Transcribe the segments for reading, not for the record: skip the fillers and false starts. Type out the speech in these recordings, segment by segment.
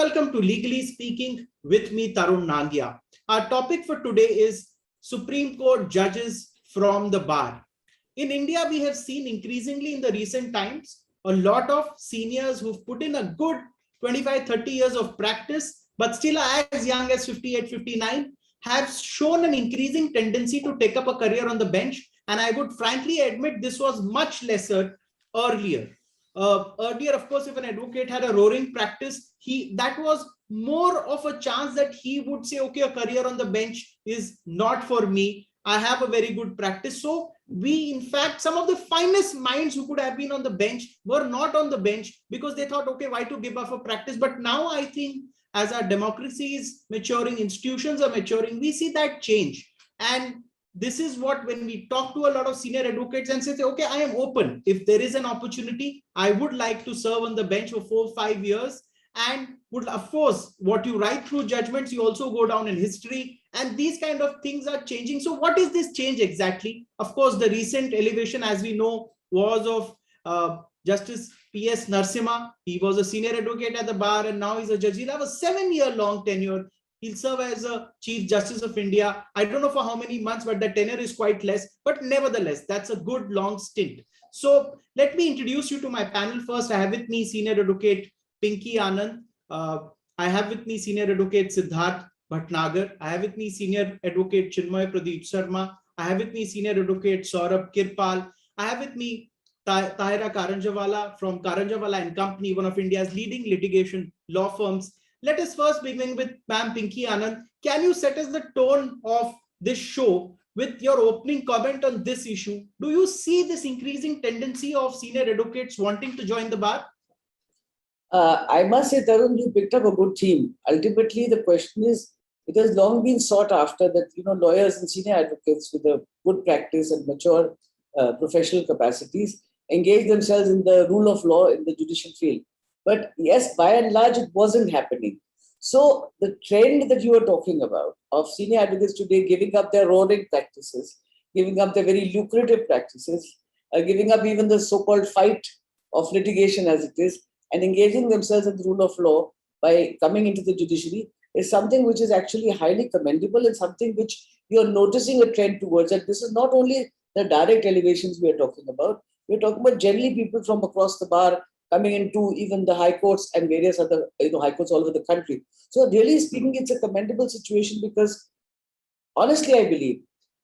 welcome to Legally Speaking with me, Tarun Nangia. Our topic for today is Supreme Court judges from the bar. In India, we have seen increasingly in the recent times a lot of seniors who've put in a good 25, 30 years of practice, but still as young as 58, 59, have shown an increasing tendency to take up a career on the bench. And I would frankly admit this was much lesser earlier. Earlier, of course, if an advocate had a roaring practice, that was more of a chance that he would say, okay, a career on the bench is not for me. I have a very good practice. So we, in fact, some of the finest minds who could have been on the bench were not on the bench because they thought, okay, why to give up a practice? But now I think as our democracy is maturing, institutions are maturing, we see that change. And this is what, when we talk to a lot of senior advocates and say, okay, I am open. If there is an opportunity, I would like to serve on the bench for 4 or 5 years. And would, of course, what you write through judgments, you also go down in history. And these kind of things are changing. So what is this change exactly? Of course, the recent elevation, as we know, was of Justice P.S. Narasimha. He was a senior advocate at the bar and now he's a judge. He'll have a 7-year-long tenure. He'll serve as a Chief Justice of India. I don't know for how many months, but the tenure is quite less. But nevertheless, that's a good long stint. So let me introduce you to my panel first. I have with me Senior Advocate Pinky Anand. I have with me Senior Advocate Siddharth Bhatnagar. I have with me Senior Advocate Chinmay Pradeep Sharma. I have with me Senior Advocate Saurabh Kirpal. I have with me Tahira Karanjawala from Karanjawala and Company, one of India's leading litigation law firms. Let us first begin with Ma'am Pinky Anand. Can you set us the tone of this show with your opening comment on this issue? Do you see this increasing tendency of senior advocates wanting to join the bar? I must say, Tarun, you picked up a good theme. Ultimately, the question is, it has long been sought after that, lawyers and senior advocates with a good practice and mature professional capacities engage themselves in the rule of law in the judicial field. But yes, by and large, it wasn't happening. So the trend that you were talking about of senior advocates today giving up their roaring practices, giving up their very lucrative practices, giving up even the so-called fight of litigation as it is, and engaging themselves in the rule of law by coming into the judiciary is something which is actually highly commendable and something which you're noticing a trend towards. And this is not only the direct elevations we are talking about. We're talking about generally people from across the bar coming into even the high courts and various other high courts all over the country. So really speaking, it's a commendable situation because honestly, I believe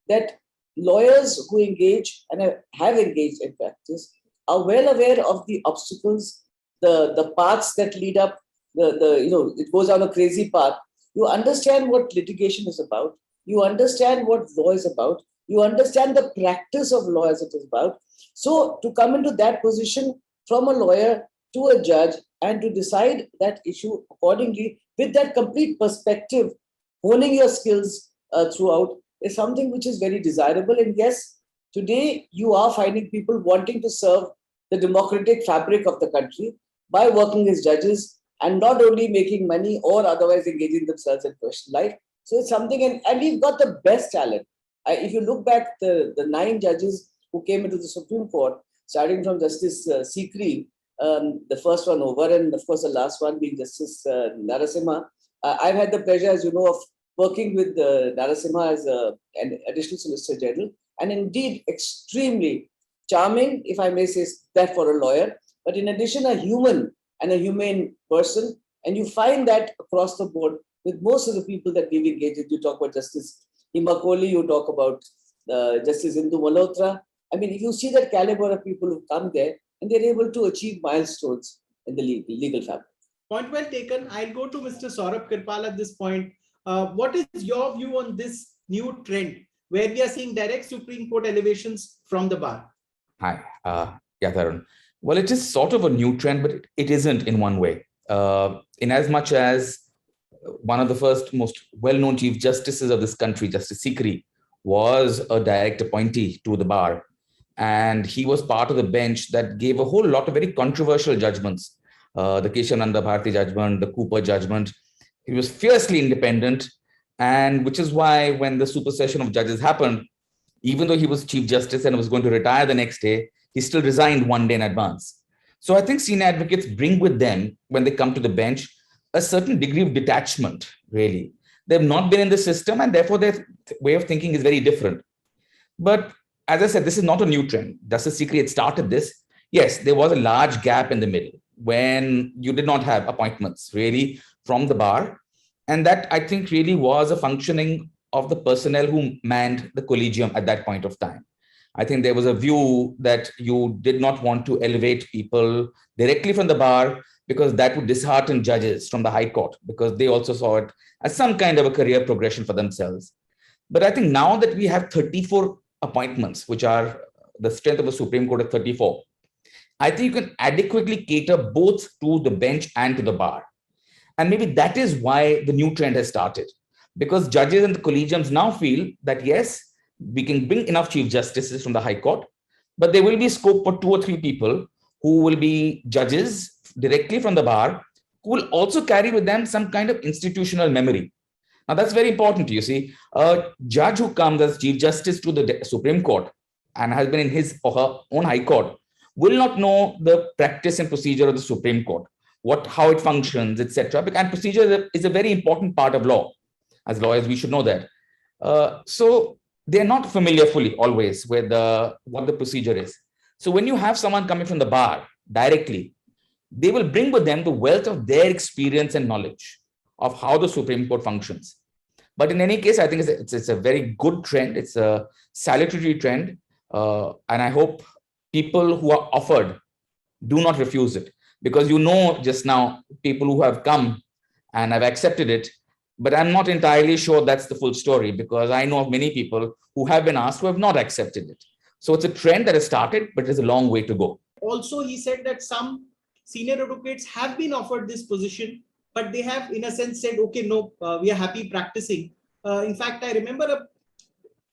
that lawyers who engage and have engaged in practice are well aware of the obstacles, the paths that lead up, it goes down a crazy path. You understand what litigation is about. You understand what law is about. You understand the practice of law as it is about. So to come into that position from a lawyer to a judge and to decide that issue accordingly with that complete perspective, honing your skills throughout is something which is very desirable. And yes, today you are finding people wanting to serve the democratic fabric of the country by working as judges and not only making money or otherwise engaging themselves in personal life. So it's something, and we've got the best talent. If you look back, the 9 judges who came into the Supreme Court, starting from Justice Sikri, the first one over, and of course the last one being Justice Narasimha. I've had the pleasure, as you know, of working with Narasimha as an additional Solicitor General, and indeed extremely charming, if I may say that for a lawyer, but in addition a human and a humane person. And you find that across the board with most of the people that we've engaged with. You talk about Justice Hima Kohli, you talk about Justice Indu Malhotra. I mean, if you see that caliber of people who come there and they're able to achieve milestones in the legal fabric. Point well taken. I'll go to Mr. Saurabh Kirpal at this point. What is your view on this new trend where we are seeing direct Supreme Court elevations from the bar? Hi, Tarun. Well, it is sort of a new trend, but it isn't in one way. In as much as one of the first most well-known Chief Justices of this country, Justice Sikri, was a direct appointee to the bar. And he was part of the bench that gave a whole lot of very controversial judgments. The Keshavananda Bharati judgment, the Cooper judgment. He was fiercely independent. And which is why when the supersession of judges happened, even though he was Chief Justice and was going to retire the next day, he still resigned one day in advance. So I think senior advocates bring with them, when they come to the bench, a certain degree of detachment, really. They've not been in the system, and therefore their way of thinking is very different. But as I said, this is not a new trend. Justice Sikri had started this. Yes, there was a large gap in the middle when you did not have appointments really from the bar. And that, I think, really was a functioning of the personnel who manned the collegium at that point of time. I think there was a view that you did not want to elevate people directly from the bar because that would dishearten judges from the High Court, because they also saw it as some kind of a career progression for themselves. But I think now that we have 34 appointments, which are the strength of the Supreme Court at 34, I think you can adequately cater both to the bench and to the bar. And maybe that is why the new trend has started, because judges and the collegiums now feel that, yes, we can bring enough chief justices from the High Court, but there will be scope for 2 or 3 people who will be judges directly from the bar, who will also carry with them some kind of institutional memory. Now, that's very important. You see, a judge who comes as chief justice to the Supreme Court and has been in his or her own High Court will not know the practice and procedure of the Supreme Court, how it functions, etc. And procedure is a very important part of law. As lawyers, we should know that. So they're not familiar fully always with what the procedure is. So when you have someone coming from the bar directly, they will bring with them the wealth of their experience and knowledge of how the Supreme Court functions. But in any case, I think it's a very good trend. It's a salutary trend. And I hope people who are offered do not refuse it, because just now people who have come and have accepted it, but I'm not entirely sure that's the full story, because I know of many people who have been asked who have not accepted it. So it's a trend that has started, but there's a long way to go. Also, he said that some senior advocates have been offered this position, but they have, in a sense, said, okay, no, we are happy practicing. In fact, I remember a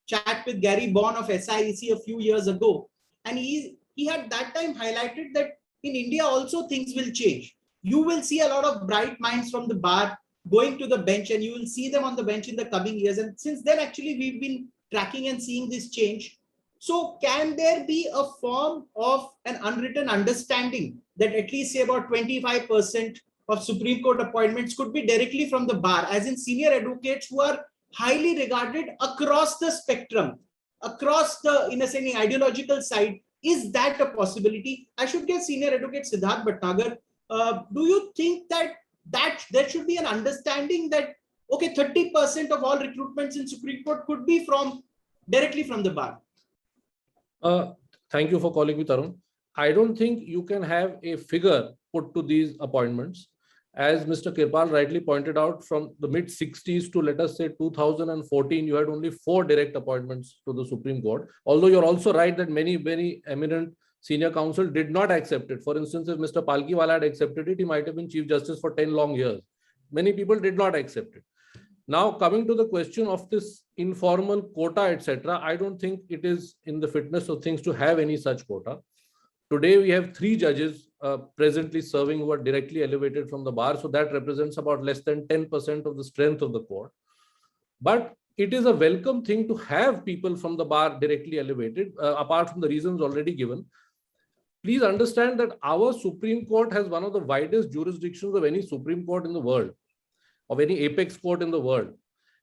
chat with Gary Bourne of SIEC a few years ago, and he had that time highlighted that in India also things will change. You will see a lot of bright minds from the bar going to the bench, and you will see them on the bench in the coming years. And since then, actually, we've been tracking and seeing this change. So can there be a form of an unwritten understanding that at least say about 25% of Supreme Court appointments could be directly from the bar, as in senior advocates who are highly regarded across the spectrum, across the, in a sense, ideological side? Is that a possibility? I should get senior advocate Siddharth Bhatnagar. Do you think that there should be an understanding that, okay, 30% of all recruitments in Supreme Court could be directly from the bar? Thank you for calling me, Tarun. I don't think you can have a figure put to these appointments. As Mr. Kirpal rightly pointed out, from the mid-60s to, let us say, 2014, you had only 4 direct appointments to the Supreme Court. Although you're also right that many, very eminent senior counsel did not accept it. For instance, if Mr. Palkiwala had accepted it, he might have been Chief Justice for 10 long years. Many people did not accept it. Now, coming to the question of this informal quota, etc., I don't think it is in the fitness of things to have any such quota. Today, we have 3 judges presently serving who are directly elevated from the bar. So that represents about less than 10% of the strength of the court. But it is a welcome thing to have people from the bar directly elevated, apart from the reasons already given. Please understand that our Supreme Court has one of the widest jurisdictions of any Supreme Court in the world, of any apex court in the world.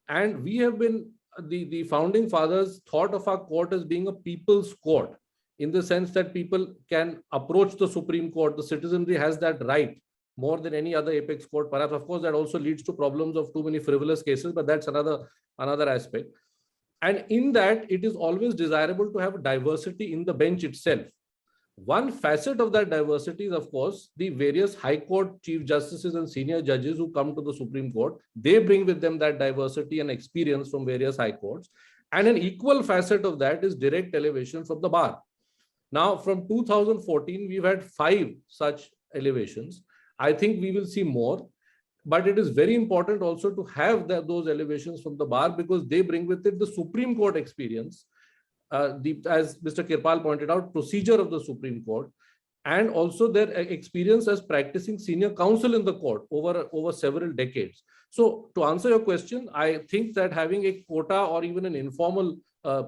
And we have been, the founding fathers thought of our court as being a people's court, in the sense that people can approach the Supreme Court. The citizenry has that right more than any other apex court. Perhaps, of course, that also leads to problems of too many frivolous cases, but that's another aspect. And in that, it is always desirable to have diversity in the bench itself. One facet of that diversity is, of course, the various High Court Chief Justices and senior judges who come to the Supreme Court. They bring with them that diversity and experience from various High Courts. And an equal facet of that is direct elevation from the bar. Now, from 2014, we've had 5 such elevations. I think we will see more, but it is very important also to have those elevations from the bar, because they bring with it the Supreme Court experience, as Mr. Kirpal pointed out, procedure of the Supreme Court, and also their experience as practicing senior counsel in the court over several decades. So to answer your question, I think that having a quota or even an informal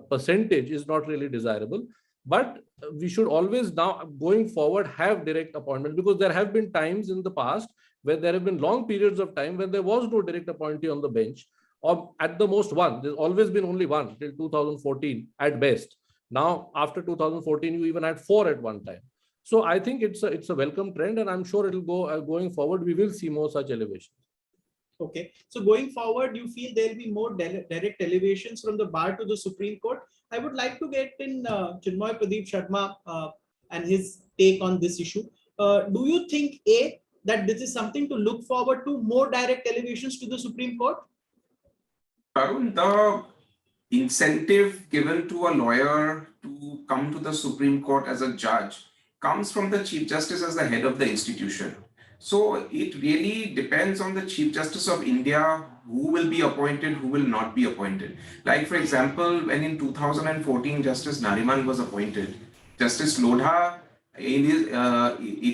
percentage is not really desirable. But we should always now, going forward, have direct appointment, because there have been times in the past where there have been long periods of time when there was no direct appointee on the bench, or at the most one. There's always been only one till 2014 at best. Now, after 2014, you even had four at one time. So I think it's a welcome trend, and I'm sure it'll go going forward. We will see more such elevations. Okay, so going forward, you feel there'll be more direct elevations from the bar to the Supreme Court. I would like to get in Chinmoy Pradeep Sharma and his take on this issue. Do you think, A, that this is something to look forward to, more direct elevations to the Supreme Court? Tarun, the incentive given to a lawyer to come to the Supreme Court as a judge comes from the Chief Justice as the head of the institution. So it really depends on the Chief Justice of India who will be appointed, who will not be appointed. Like, for example, when in 2014 Justice Nariman was appointed, Justice Lodha, it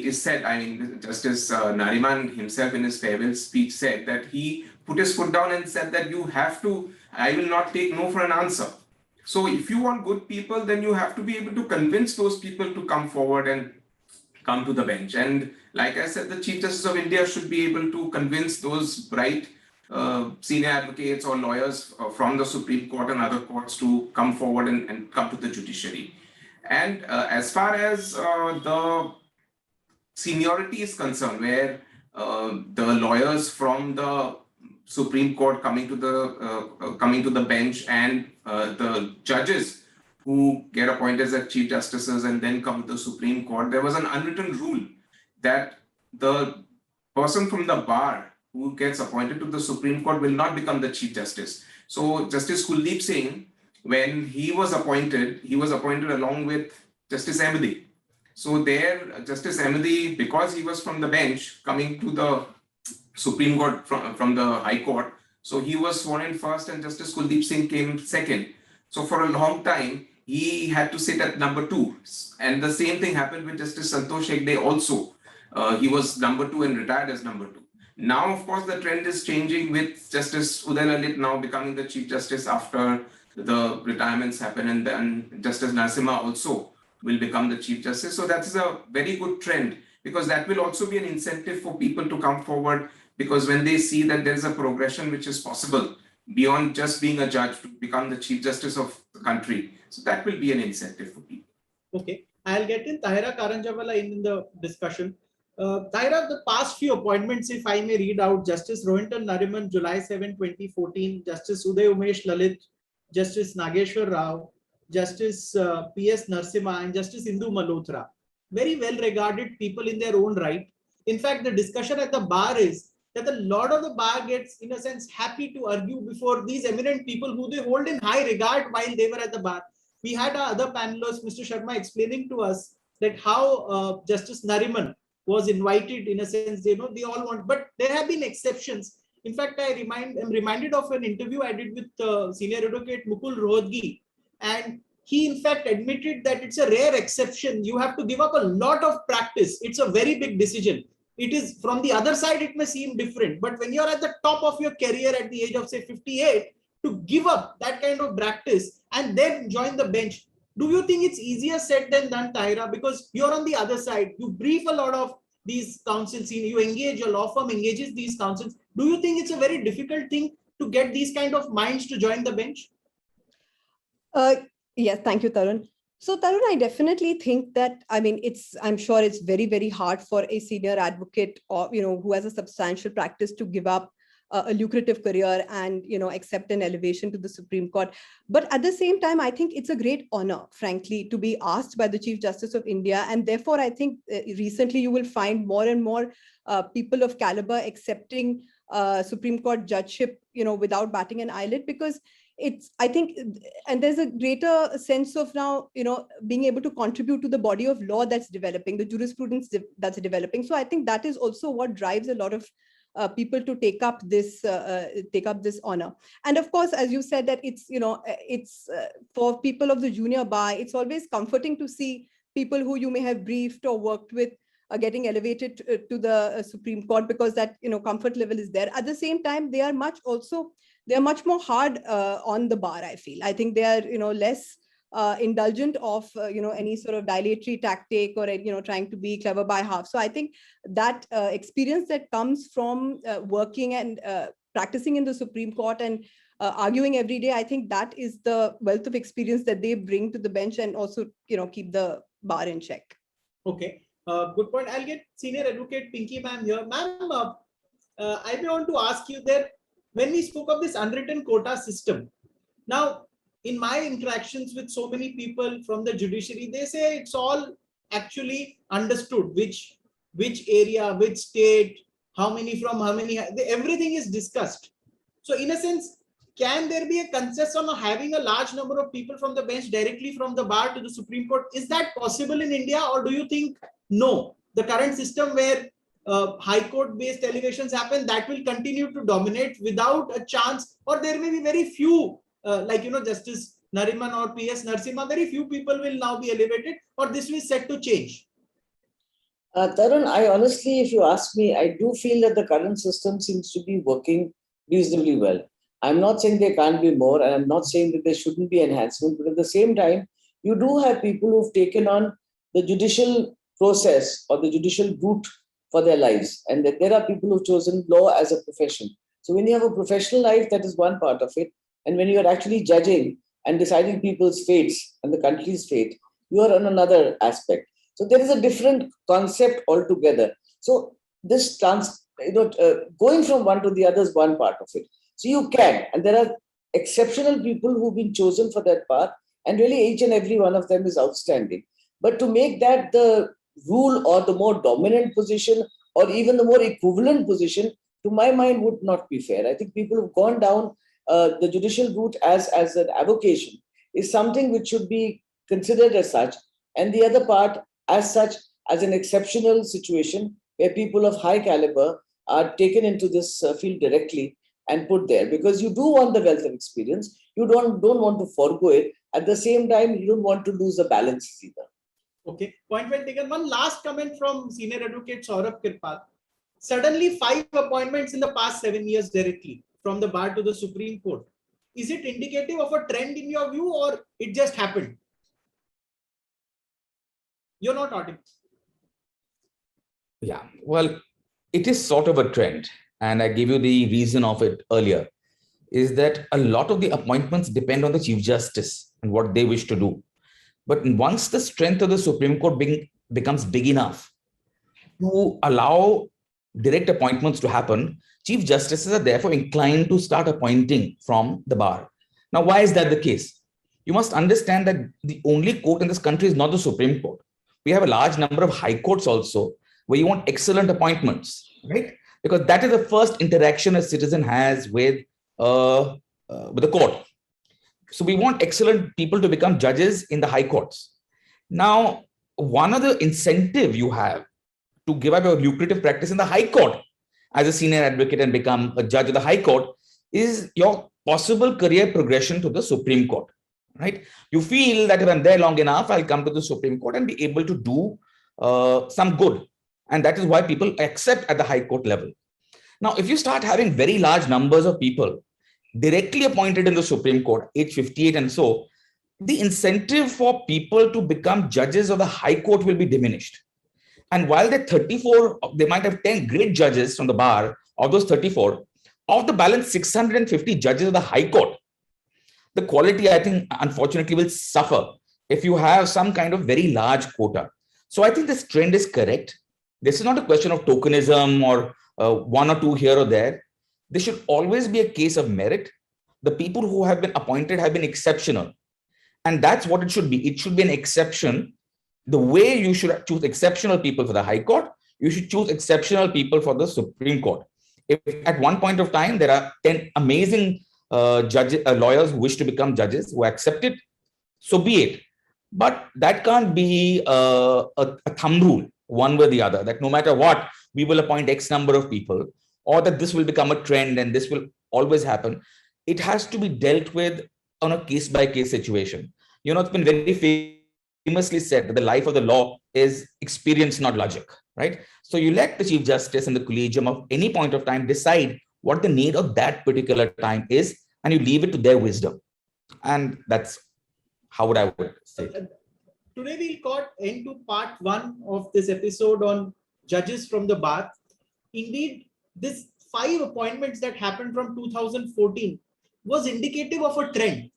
is said, I mean, Justice Nariman himself in his farewell speech said that he put his foot down and said that I will not take no for an answer. So if you want good people, then you have to be able to convince those people to come forward and come to the bench. And like I said, the Chief Justice of India should be able to convince those bright senior advocates or lawyers from the Supreme Court and other courts to come forward and come to the judiciary. And as far as the seniority is concerned, where the lawyers from the Supreme Court coming to the bench and the judges who get appointed as Chief Justices and then come to the Supreme Court, there was an unwritten rule that the person from the bar who gets appointed to the Supreme Court will not become the Chief Justice. So Justice Kuldeep Singh, when he was appointed along with Justice Ahmadi. So there, Justice Ahmadi, because he was from the bench coming to the Supreme Court from the High Court, so he was sworn in first and Justice Kuldeep Singh came second. So for a long time, he had to sit at number 2. And the same thing happened with Justice Santosh Hegde also. He was number 2 and retired as number 2. Now, of course, the trend is changing with Justice Uday Lalit now becoming the Chief Justice after the retirements happen, and then Justice Narasimha also will become the Chief Justice. So that is a very good trend, because that will also be an incentive for people to come forward, because when they see that there is a progression which is possible beyond just being a judge to become the Chief Justice of the country, so that will be an incentive for people. Okay, I'll get in Tahira Karanjawala in the discussion. Tahira, the past few appointments, if I may read out: Justice Rohinton Nariman, July 7, 2014, Justice Uday Umesh Lalit, Justice Nageshwar Rao, Justice P.S. Narasimha, and Justice Indu Malhotra. Very well regarded people in their own right. In fact, the discussion at the bar is that a lot of the bar gets, in a sense, happy to argue before these eminent people who they hold in high regard while they were at the bar. We had our other panelists, Mr. Sharma, explaining to us that how Justice Nariman was invited, in a sense, they all want, but there have been exceptions. In fact, I'm reminded of an interview I did with senior advocate Mukul Rohatgi, and he in fact admitted that it's a rare exception. You have to give up a lot of practice. It's a very big decision. It is, from the other side, it may seem different, but when you're at the top of your career at the age of say 58, to give up that kind of practice and then join the bench, do you think it's easier said than done, Tahira? Because you're on the other side, you brief a lot of these counsels, you engage, your law firm engages these counsels. Do you think it's a very difficult thing to get these kind of minds to join the bench? Yes, thank you, Tarun. So Tarun, I definitely think that, I mean, I'm sure it's very, very hard for a senior advocate or, who has a substantial practice to give up a lucrative career and, accept an elevation to the Supreme Court. But at the same time, I think it's a great honor, frankly, to be asked by the Chief Justice of India. And therefore, I think recently you will find more and more people of caliber accepting Supreme Court judgeship, without batting an eyelid, because I think, and there's a greater sense of now, being able to contribute to the body of law that's developing, the jurisprudence that's developing. So I think that is also what drives a lot of people to take up this honor. And of course, as you said, that it's for people of the junior bar, it's always comforting to see people who you may have briefed or worked with getting elevated to the Supreme Court, because that comfort level is there. At the same time, they are much more hard on the bar. I feel. I think they are less indulgent of any sort of dilatory tactic or trying to be clever by half. So I think that experience that comes from working and practicing in the Supreme Court and arguing every day, I think that is the wealth of experience that they bring to the bench, and also keep the bar in check. Okay, good point. I'll get Senior Advocate Pinky ma'am here. Ma'am, I want to ask you there, when we spoke of this unwritten quota system, now in my interactions with so many people from the judiciary, they say it's all actually understood, which area, which state, how many from how many, everything is discussed. So in a sense, can there be a consensus on having a large number of people from the bench directly from the bar to the Supreme Court? Is that possible in India, or do you think no, the current system where high court based elevations happen, that will continue to dominate without a chance, or there may be very few Justice Nariman or PS Narasimha, very few people will now be elevated, or this is set to change? Tarun, I honestly, if you ask me, I do feel that the current system seems to be working reasonably well. I'm not saying there can't be more, and I'm not saying that there shouldn't be enhancement, but at the same time, you do have people who've taken on the judicial process or the judicial route for their lives, and that there are people who've chosen law as a profession. So when you have a professional life, that is one part of it. And when you're actually judging and deciding people's fates and the country's fate, you are on another aspect. So there is a different concept altogether. So this going from one to the other is one part of it. So you can, and there are exceptional people who've been chosen for that path, and really each and every one of them is outstanding. But to make that the rule or the more dominant position or even the more equivalent position, to my mind, would not be fair. I think people who've gone down the judicial route as an avocation is something which should be considered as such, and the other part as such as an exceptional situation where people of high caliber are taken into this field directly and put there, because you do want the wealth of experience. You don't want to forego it. At the same time, you don't want to lose the balance either. Okay, point well taken. One last comment from Senior Advocate Saurabh Kirpal. Suddenly 5 appointments in the past 7 years directly from the bar to the Supreme Court. Is it indicative of a trend in your view, or it just happened? You're not audible. Yeah, well, it is sort of a trend. And I gave you the reason of it earlier, is that a lot of the appointments depend on the Chief Justice and what they wish to do. But once the strength of the Supreme Court becomes big enough to allow direct appointments to happen, Chief Justices are therefore inclined to start appointing from the bar. Now, why is that the case? You must understand that the only court in this country is not the Supreme Court. We have a large number of high courts also, where you want excellent appointments, right? Because that is the first interaction a citizen has with the court. So we want excellent people to become judges in the high courts. Now, one other incentive you have to give up your lucrative practice in the high court as a senior advocate and become a judge of the high court is your possible career progression to the Supreme Court, right? You feel that if I'm there long enough, I'll come to the Supreme Court and be able to do some good. And that is why people accept at the high court level. Now, if you start having very large numbers of people directly appointed in the Supreme Court, age 58 and so, the incentive for people to become judges of the high court will be diminished. And while there are 34, they might have 10 great judges from the bar. Of those 34, of the balance 650 judges of the high court, the quality, I think, unfortunately, will suffer if you have some kind of very large quota. So I think this trend is correct. This is not a question of tokenism or one or two here or there. This should always be a case of merit. The people who have been appointed have been exceptional. And that's what it should be. It should be an exception. The way you should choose exceptional people for the High Court, you should choose exceptional people for the Supreme Court. If at one point of time, there are 10 amazing lawyers who wish to become judges, who accept it, so be it. But that can't be a thumb rule, one way or the other, that no matter what, we will appoint X number of people, or that this will become a trend and this will always happen. It has to be dealt with on a case-by-case situation. You know, it's been very famously said that the life of the law is experience, not logic, right? So you let the Chief Justice and the collegium of any point of time decide what the need of that particular time is, and you leave it to their wisdom. And that's how would I say it? Today we'll got into part 1 of this episode on judges from the bar. Indeed, this 5 appointments that happened from 2014 was indicative of a trend.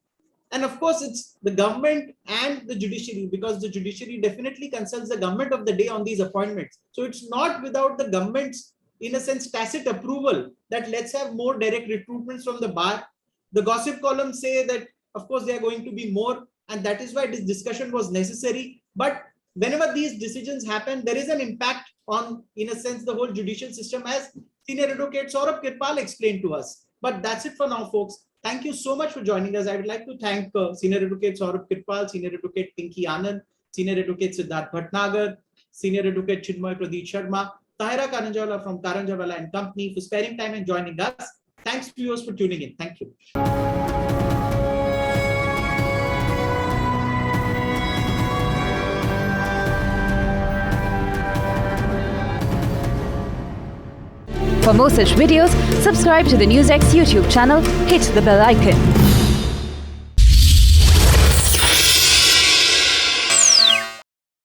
And of course, it's the government and the judiciary, because the judiciary definitely consults the government of the day on these appointments. So it's not without the government's, in a sense, tacit approval that let's have more direct recruitments from the bar. The gossip columns say that, of course, there are going to be more, and that is why this discussion was necessary. But whenever these decisions happen, there is an impact on, in a sense, the whole judicial system, as Senior Advocate Saurabh Kirpal explained to us. But that's it for now, folks. Thank you so much for joining us. I would like to thank Senior Advocate Saurabh Kirpal, Senior Advocate Pinky Anand, Senior Advocate Siddharth Bhatnagar, Senior Advocate Chinmay Pradeep Sharma, Tahira Karanjawala from Karanjawala and Company for sparing time and joining us. Thanks viewers for tuning in. Thank you. For more such videos, subscribe to the NewsX YouTube channel, hit the bell icon.